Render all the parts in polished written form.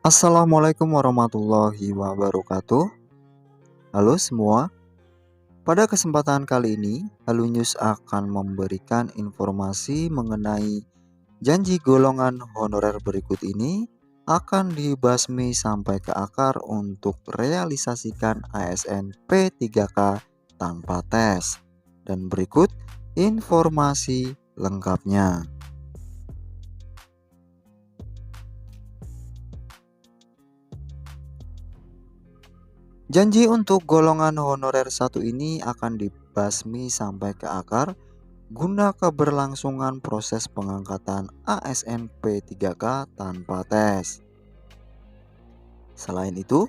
Assalamualaikum warahmatullahi wabarakatuh. Halo semua, pada kesempatan kali ini Halo News akan memberikan informasi mengenai janji golongan honorer berikut ini akan dibasmi sampai ke akar untuk realisasikan ASN P3K tanpa tes. Dan berikut informasi lengkapnya. Janji untuk golongan honorer 1 ini akan dibasmi sampai ke akar guna keberlangsungan proses pengangkatan ASN P3K tanpa tes. Selain itu,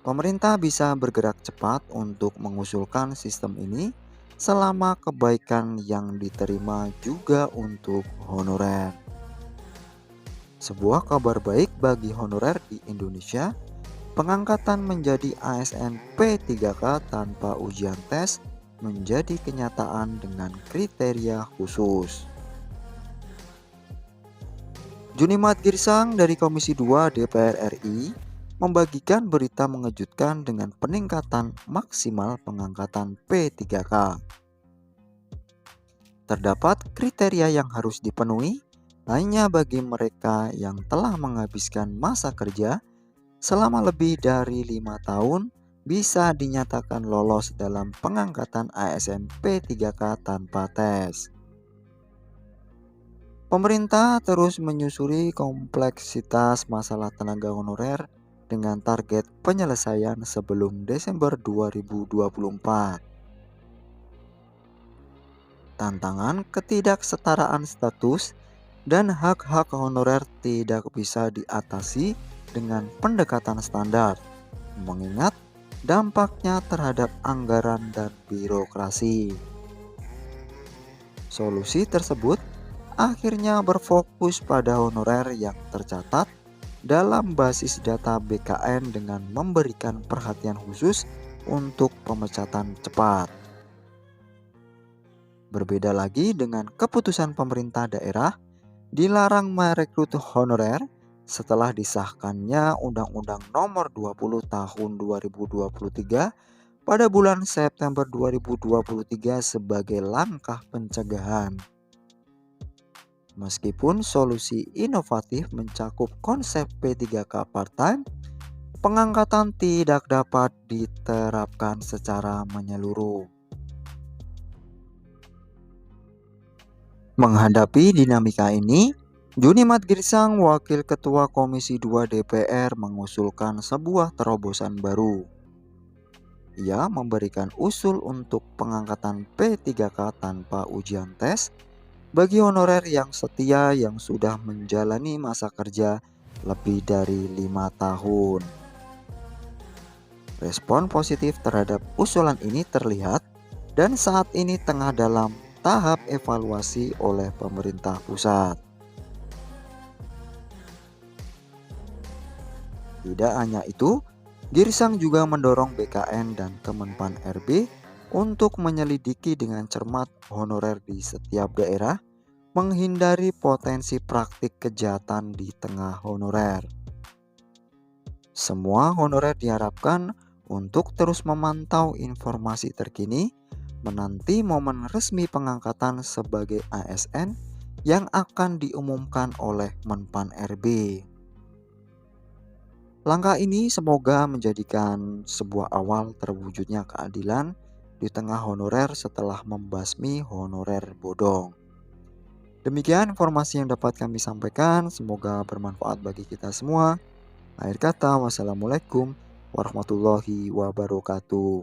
pemerintah bisa bergerak cepat untuk mengusulkan sistem ini selama kebaikan yang diterima juga untuk honorer. Sebuah kabar baik bagi honorer di Indonesia, pengangkatan menjadi ASN P3K tanpa ujian tes menjadi kenyataan dengan kriteria khusus. Junimat Girsang dari Komisi 2 DPR RI membagikan berita mengejutkan dengan peningkatan maksimal pengangkatan P3K. Terdapat kriteria yang harus dipenuhi hanya bagi mereka yang telah menghabiskan masa kerja selama lebih dari 5 tahun bisa dinyatakan lolos dalam pengangkatan ASN P3K tanpa tes. Pemerintah terus menyusuri kompleksitas masalah tenaga honorer dengan target penyelesaian sebelum Desember 2024. Tantangan ketidaksetaraan status dan hak-hak honorer tidak bisa diatasi dengan pendekatan standar, mengingat dampaknya terhadap anggaran dan birokrasi. Solusi tersebut akhirnya berfokus pada honorer yang tercatat dalam basis data BKN dengan memberikan perhatian khusus untuk pemecatan cepat. Berbeda lagi dengan keputusan pemerintah daerah dilarang merekrut honorer setelah disahkannya Undang-Undang Nomor 20 Tahun 2023 pada bulan September 2023 sebagai langkah pencegahan. Meskipun solusi inovatif mencakup konsep P3K part-time, pengangkatan tidak dapat diterapkan secara menyeluruh. Menghadapi dinamika ini, Junimat Girsang, Wakil Ketua Komisi 2 DPR, mengusulkan sebuah terobosan baru. Ia memberikan usul untuk pengangkatan P3K tanpa ujian tes bagi honorer yang setia yang sudah menjalani masa kerja lebih dari 5 tahun. Respon positif terhadap usulan ini terlihat dan saat ini tengah dalam tahap evaluasi oleh pemerintah pusat. Tidak hanya itu, Girsang juga mendorong BKN dan Kemenpan RB untuk menyelidiki dengan cermat honorer di setiap daerah, menghindari potensi praktik kejahatan di tengah honorer. Semua honorer diharapkan untuk terus memantau informasi terkini menanti momen resmi pengangkatan sebagai ASN yang akan diumumkan oleh Menpan RB. Langkah ini semoga menjadikan sebuah awal terwujudnya keadilan di tengah honorer setelah membasmi honorer bodong. Demikian informasi yang dapat kami sampaikan, semoga bermanfaat bagi kita semua. Akhir kata, wassalamualaikum warahmatullahi wabarakatuh.